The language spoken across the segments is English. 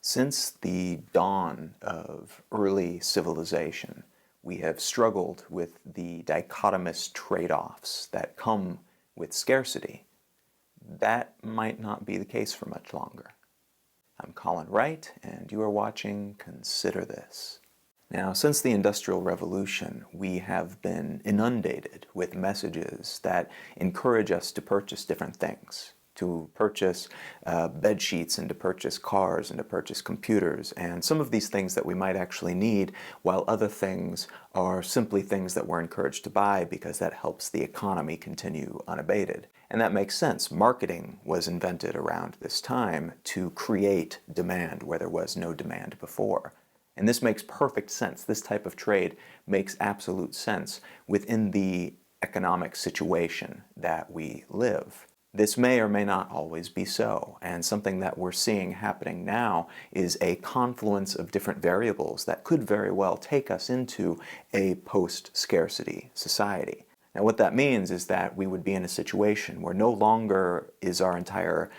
Since the dawn of early civilization, we have struggled with the dichotomous trade-offs that come with scarcity. That might not be the case for much longer. I'm Colin Wright, and you are watching Consider This. Now, since the Industrial Revolution, we have been inundated with messages that encourage us to purchase different things, to purchase bed sheets and to purchase cars and to purchase computers, and some of these things that we might actually need, while other things are simply things that we're encouraged to buy because that helps the economy continue unabated. And that makes sense. Marketing was invented around this time to create demand where there was no demand before. And this makes perfect sense. This type of trade makes absolute sense within the economic situation that we live. This may or may not always be so, and something that we're seeing happening now is a confluence of different variables that could very well take us into a post-scarcity society. Now, what that means is that we would be in a situation where no longer is our entire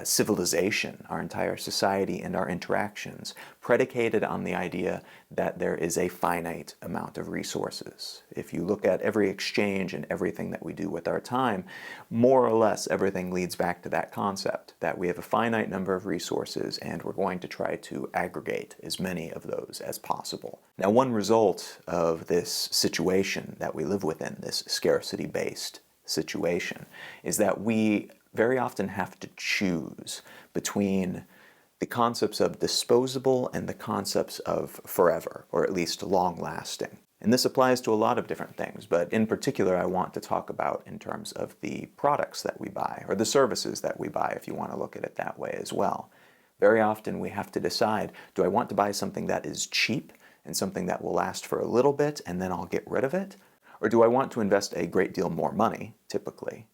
civilization, our entire society and our interactions predicated on the idea that there is a finite amount of resources. If you look at every exchange and everything that we do with our time, more or less everything leads back to that concept, that we have a finite number of resources and we're going to try to aggregate as many of those as possible. Now, one result of this situation that we live within, this scarcity-based situation, is that we very often have to choose between the concepts of disposable and the concepts of forever, or at least long-lasting. And this applies to a lot of different things, but in particular I want to talk about in terms of the products that we buy, or the services that we buy, if you want to look at it that way as well. Very often we have to decide, do I want to buy something that is cheap and something that will last for a little bit and then I'll get rid of it? Or do I want to invest a great deal more money, typically,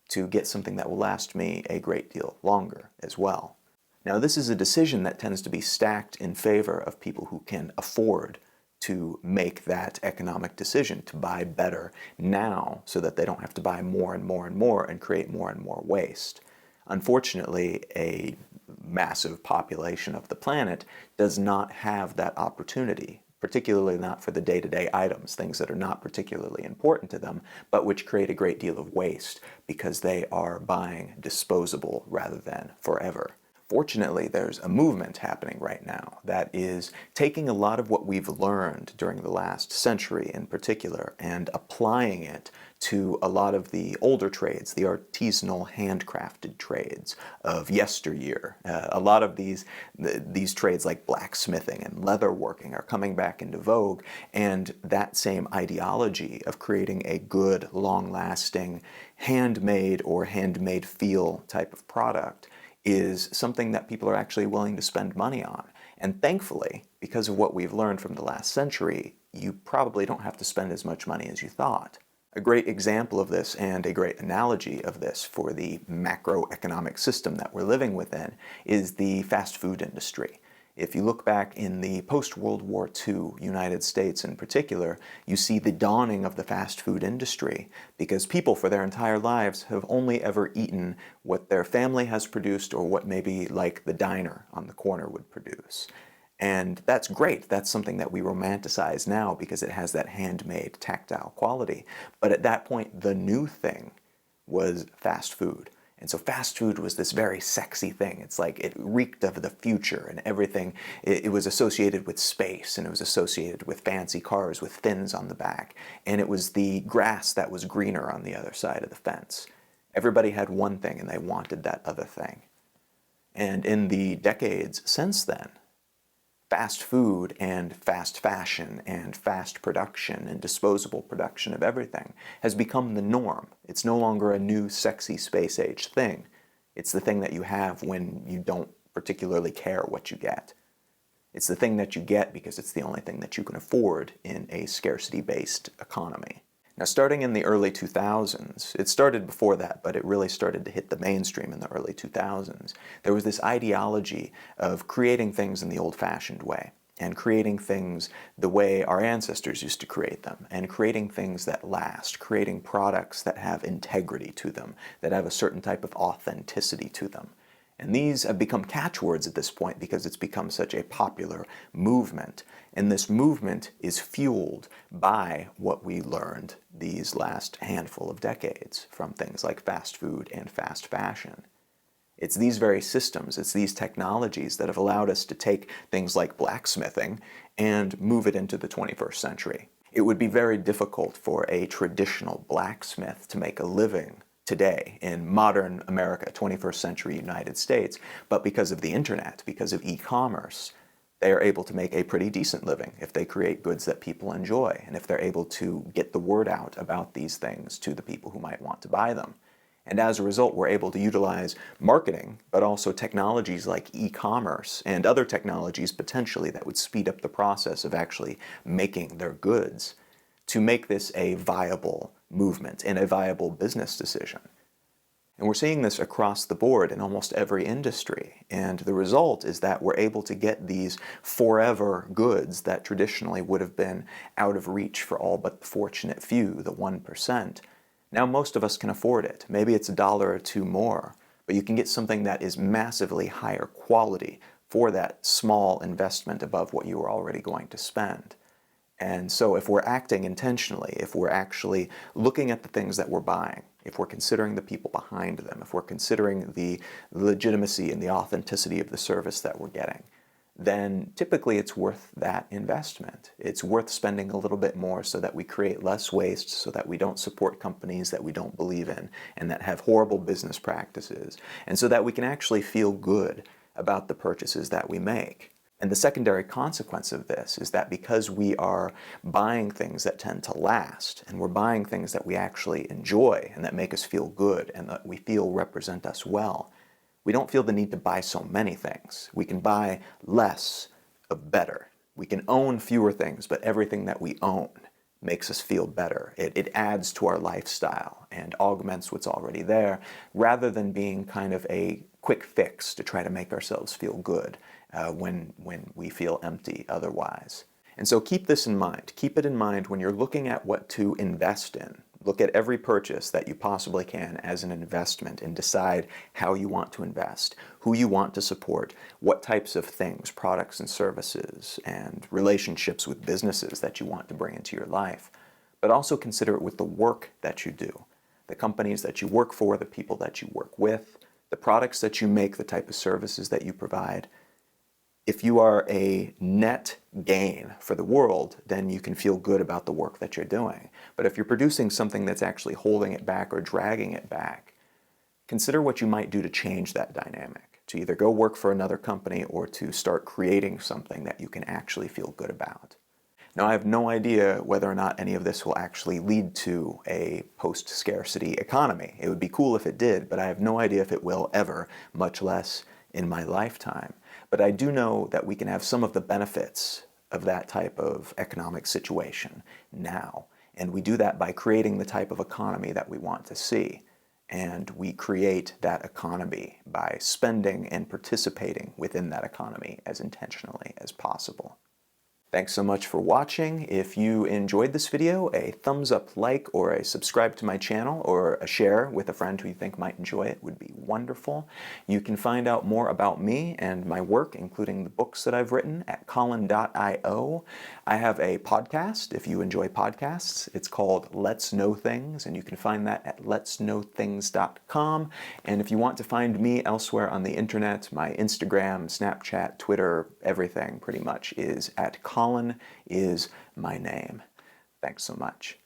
to get something that will last me a great deal longer as well? Now, this is a decision that tends to be stacked in favor of people who can afford to make that economic decision to buy better now so that they don't have to buy more and more and more and create more and more waste. Unfortunately, a massive population of the planet does not have that opportunity, particularly not for the day-to-day items, things that are not particularly important to them, but which create a great deal of waste because they are buying disposable rather than forever. Fortunately, there's a movement happening right now that is taking a lot of what we've learned during the last century in particular and applying it to a lot of the older trades, the artisanal handcrafted trades of yesteryear. A lot of these trades like blacksmithing and leatherworking are coming back into vogue, and that same ideology of creating a good, long-lasting, handmade or handmade feel type of product is something that people are actually willing to spend money on. And thankfully, because of what we've learned from the last century, you probably don't have to spend as much money as you thought. A great example of this and a great analogy of this for the macroeconomic system that we're living within is the fast food industry. If you look back in the post-World War II United States in particular, you see the dawning of the fast food industry because people for their entire lives have only ever eaten what their family has produced or what maybe like the diner on the corner would produce. And that's great. That's something that we romanticize now because it has that handmade, tactile quality. But at that point, the new thing was fast food. And so fast food was this very sexy thing. It's like it reeked of the future and everything. It was associated with space, and it was associated with fancy cars with fins on the back. And it was the grass that was greener on the other side of the fence. Everybody had one thing and they wanted that other thing. And in the decades since then, fast food and fast fashion and fast production and disposable production of everything has become the norm. It's no longer a new sexy space age thing. It's the thing that you have when you don't particularly care what you get. It's the thing that you get because it's the only thing that you can afford in a scarcity-based economy. Now, starting in the early 2000s, it started before that, but it really started to hit the mainstream in the early 2000s, there was this ideology of creating things in the old-fashioned way, and creating things the way our ancestors used to create them, and creating things that last, creating products that have integrity to them, that have a certain type of authenticity to them. And these have become catchwords at this point because it's become such a popular movement. And this movement is fueled by what we learned these last handful of decades from things like fast food and fast fashion. It's these very systems, it's these technologies that have allowed us to take things like blacksmithing and move it into the 21st century. It would be very difficult for a traditional blacksmith to make a living today in modern America, 21st century United States, but because of the internet, because of e-commerce, they are able to make a pretty decent living if they create goods that people enjoy and if they're able to get the word out about these things to the people who might want to buy them. And as a result, we're able to utilize marketing, but also technologies like e-commerce and other technologies potentially that would speed up the process of actually making their goods to make this a viable movement and a viable business decision. And we're seeing this across the board in almost every industry. And the result is that we're able to get these forever goods that traditionally would have been out of reach for all but the fortunate few, the 1%. Now most of us can afford it. Maybe it's $1 or $2 more, but you can get something that is massively higher quality for that small investment above what you were already going to spend. And so if we're acting intentionally, if we're actually looking at the things that we're buying, if we're considering the people behind them, if we're considering the legitimacy and the authenticity of the service that we're getting, then typically it's worth that investment. It's worth spending a little bit more so that we create less waste, so that we don't support companies that we don't believe in and that have horrible business practices, and so that we can actually feel good about the purchases that we make. And the secondary consequence of this is that because we are buying things that tend to last, and we're buying things that we actually enjoy and that make us feel good and that we feel represent us well, we don't feel the need to buy so many things. We can buy less of better. We can own fewer things, but everything that we own makes us feel better. It adds to our lifestyle and augments what's already there, rather than being kind of a quick fix to try to make ourselves feel good when we feel empty otherwise. And so keep this in mind. Keep it in mind when you're looking at what to invest in. Look at every purchase that you possibly can as an investment and decide how you want to invest, who you want to support, what types of things, products and services, and relationships with businesses that you want to bring into your life. But also consider it with the work that you do, the companies that you work for, the people that you work with, the products that you make, the type of services that you provide. If you are a net gain for the world, then you can feel good about the work that you're doing. But if you're producing something that's actually holding it back or dragging it back, consider what you might do to change that dynamic, to either go work for another company or to start creating something that you can actually feel good about. Now, I have no idea whether or not any of this will actually lead to a post-scarcity economy. It would be cool if it did, but I have no idea if it will ever, much less in my lifetime. But I do know that we can have some of the benefits of that type of economic situation now. And we do that by creating the type of economy that we want to see. And we create that economy by spending and participating within that economy as intentionally as possible. Thanks so much for watching. If you enjoyed this video, a thumbs up, like, or a subscribe to my channel, or a share with a friend who you think might enjoy it would be wonderful. You can find out more about me and my work, including the books that I've written, at colin.io. I have a podcast, if you enjoy podcasts. It's called Let's Know Things, and you can find that at letsknowthings.com. And if you want to find me elsewhere on the internet, my Instagram, Snapchat, Twitter, everything pretty much is at Colin is my name. Thanks so much.